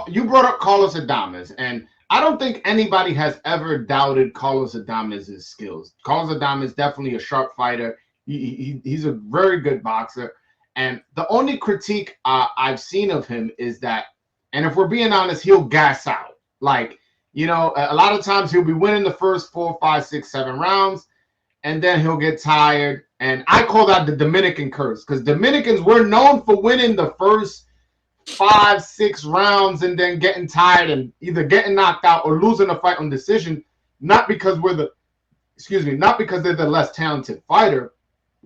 you brought up Carlos Adames, and I don't think anybody has ever doubted Carlos Adames' skills. Carlos Adames is definitely a sharp fighter. He's a very good boxer. And the only critique I've seen of him is that, and if we're being honest, he'll gas out. Like, a lot of times he'll be winning the first 4, 5, 6, 7 rounds, and then he'll get tired. And I call that the Dominican curse, because Dominicans, we're known for winning the first 5, 6 rounds and then getting tired and either getting knocked out or losing a fight on decision, not because not because they're the less talented fighter,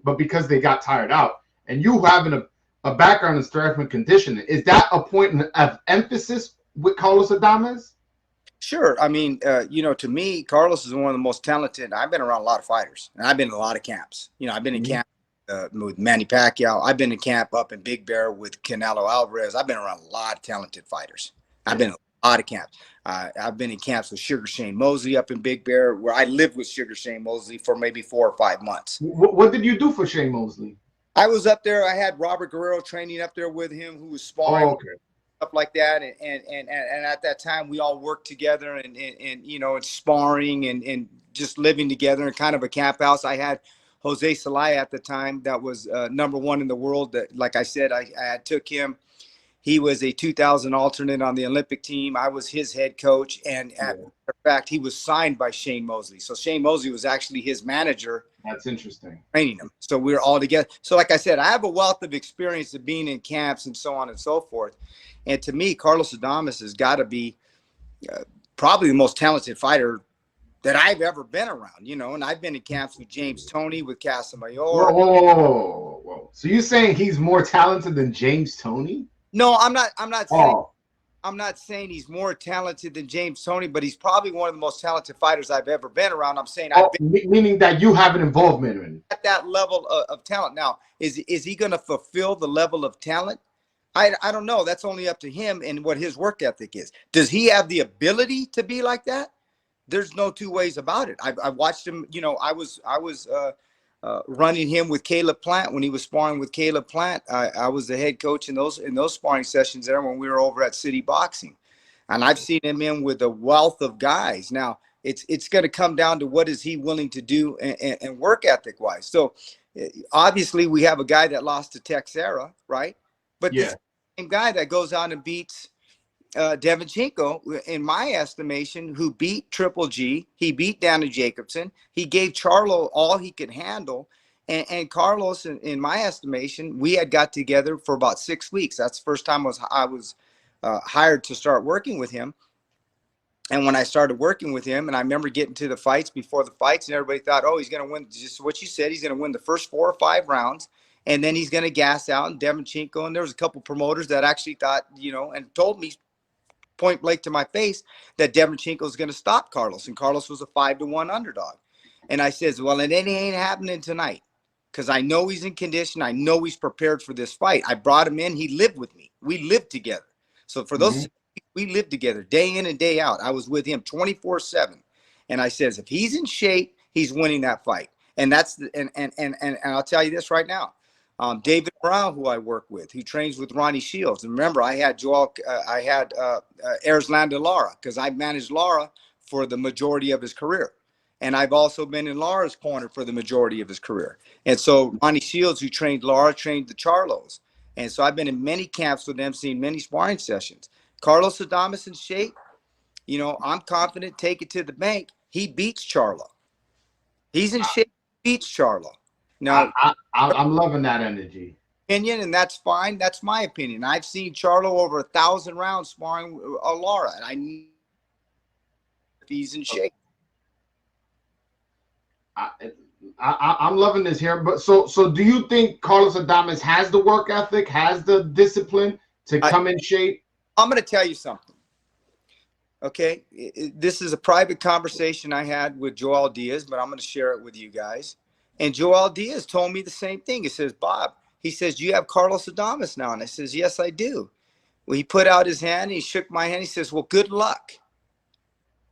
but because they got tired out. And you having a background in strength and conditioning, is that a point of emphasis with Carlos Adames? Sure. I mean, to me, Carlos is one of the most talented. I've been around a lot of fighters, and I've been in a lot of camps. I've been in camp with Manny Pacquiao. I've been in camp up in Big Bear with Canelo Alvarez. I've been around a lot of talented fighters. I've been in a lot of camps. I've been in camps with Sugar Shane Mosley up in Big Bear, where I lived with Sugar Shane Mosley for maybe 4 or 5 months. What did you do for Shane Mosley? I was up there. I had Robert Guerrero training up there with him, who was sparring. Stuff like that, and at that time we all worked together and sparring and just living together in kind of a camp house. I had Jose Salaya at the time, that was #1 in the world. That, like I said, I took him. He was a 2000 alternate on the Olympic team. I was his head coach, and in fact, he was signed by Shane Mosley. So Shane Mosley was actually his manager. That's interesting. Training him. So we were all together. So like I said, I have a wealth of experience of being in camps and so on and so forth. And to me, Carlos Adames has got to be probably the most talented fighter that I've ever been around, and I've been in camps with James Toney, with Casamayor. Whoa. So you're saying he's more talented than James Toney? No, I'm not saying he's more talented than James Toney, but he's probably one of the most talented fighters I've ever been around. I'm saying meaning that you have an involvement in at that level of talent. Now, is he going to fulfill the level of talent? I don't know. That's only up to him and what his work ethic is. Does he have the ability to be like that? There's no two ways about it. I watched him. I was running him with Caleb Plant when he was sparring with Caleb Plant. I was the head coach in those sparring sessions there when we were over at City Boxing, and I've seen him in with a wealth of guys. Now it's going to come down to what is he willing to do and work ethic wise. So obviously we have a guy that lost to Texera, right? But this same guy that goes out and beats Devinchenko, in my estimation, who beat Triple G, he beat Danny Jacobson. He gave Charlo all he could handle. And Carlos, in my estimation, we had got together for about 6 weeks. That's the first time I was hired to start working with him. And when I started working with him, and I remember getting to the fights before the fights, and everybody thought, oh, he's going to win. Just what you said, he's going to win the first 4 or 5 rounds. And then he's going to gas out. And Devinchenko, and there was a couple promoters that actually thought, and told me point blank to my face that Devinchenko is going to stop Carlos. And Carlos was a 5-1 underdog. And I says, well, it ain't happening tonight, because I know he's in condition. I know he's prepared for this fight. I brought him in. He lived with me. We lived together. So for those, we lived together day in and day out. I was with him 24/7. And I says, if he's in shape, he's winning that fight. And that's and I'll tell you this right now. David Brown, who I work with, who trains with Ronnie Shields. And remember, I had Erzlanda Lara, because I managed Lara for the majority of his career. And I've also been in Lara's corner for the majority of his career. And so Ronnie Shields, who trained Lara, trained the Charlos. And so I've been in many camps with them, seen many sparring sessions. Carlos Adames in shape, I'm confident, take it to the bank. He beats Charlo. He's in shape, beats Charlo. Now, I'm loving that energy. Opinion, and that's fine. That's my opinion. I've seen Charlo over 1,000 rounds sparring Lara, and I know if he's in shape. I'm loving this here. But so do you think Carlos Adames has the work ethic, has the discipline to come in shape? I'm going to tell you something. Okay, this is a private conversation I had with Joel Diaz, but I'm going to share it with you guys. And Joel Diaz told me the same thing. He says, Bob, he says, do you have Carlos Adames now? And I says, yes, I do. Well, he put out his hand. He shook my hand. He says, well, good luck.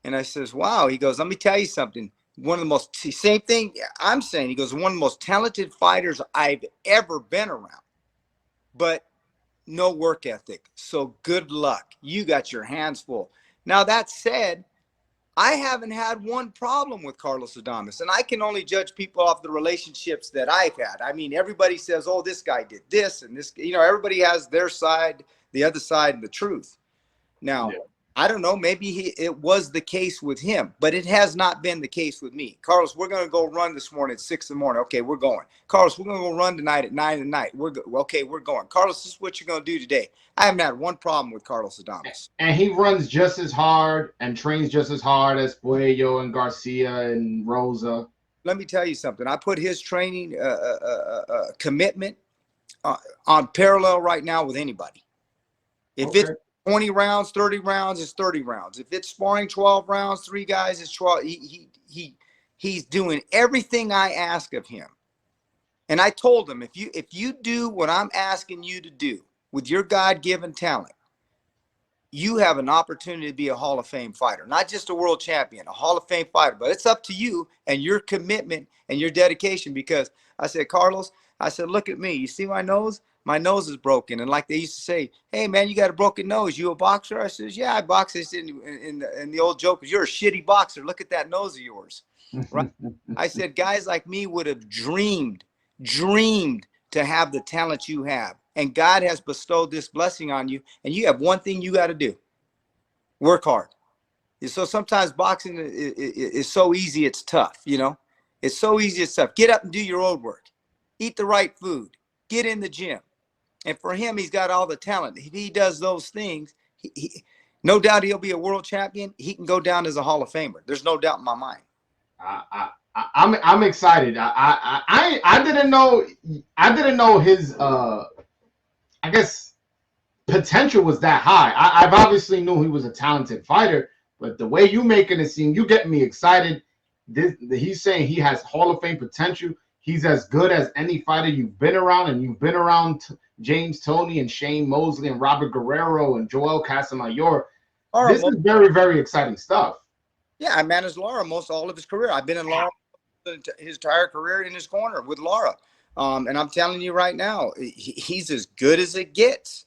And I says, wow. He goes, let me tell you something. One of the most, same thing I'm saying. He goes, one of the most talented fighters I've ever been around. But no work ethic. So good luck. You got your hands full. Now, that said, I haven't had one problem with Carlos Adames, and I can only judge people off the relationships that I've had. I mean, everybody says, oh, this guy did this and this, everybody has their side, the other side, and the truth. Now, Yeah. I don't know, maybe it was the case with him, but it has not been the case with me. Carlos, we're going to go run this morning at 6 in the morning. Okay, we're going. Carlos, we're going to go run tonight at 9 at night. Okay, we're going. Carlos, this is what you're going to do today. I haven't had one problem with Carlos Adames. And he runs just as hard and trains just as hard as Puello and Garcia and Rosa. Let me tell you something. I put his training commitment on parallel right now with anybody. If it's 20 rounds, 30 rounds, it's 30 rounds. If it's sparring 12 rounds, 3 guys, it's 12. He's doing everything I ask of him. And I told him, if you do what I'm asking you to do with your God-given talent, you have an opportunity to be a Hall of Fame fighter, not just a world champion, a Hall of Fame fighter. But it's up to you and your commitment and your dedication, because I said, Carlos, I said, look at me. You see my nose? My nose is broken. And like they used to say, hey, man, you got a broken nose. You a boxer? I says, yeah, I box. I said, in the old joke, you're a shitty boxer. Look at that nose of yours. Right? I said, guys like me would have dreamed to have the talent you have. And God has bestowed this blessing on you. And you have one thing you got to do. Work hard. So sometimes boxing is so easy, it's tough, It's so easy, it's tough. Get up and do your own work. Eat the right food. Get in the gym. And for him, he's got all the talent. If he does those things, no doubt he'll be a world champion. He can go down as a Hall of Famer. There's no doubt in my mind. I'm excited. I didn't know his I guess potential was that high. I've obviously knew he was a talented fighter, but the way you making it seem, you get me excited. He's saying he has Hall of Fame potential. He's as good as any fighter you've been around, and you've been around James Toney and Shane Mosley and Robert Guerrero and Joel Casamayor. This is very, very exciting stuff. Yeah, I managed Lara most all of his career. I've been in Lara his entire career in his corner with Lara. And I'm telling you right now, he's as good as it gets.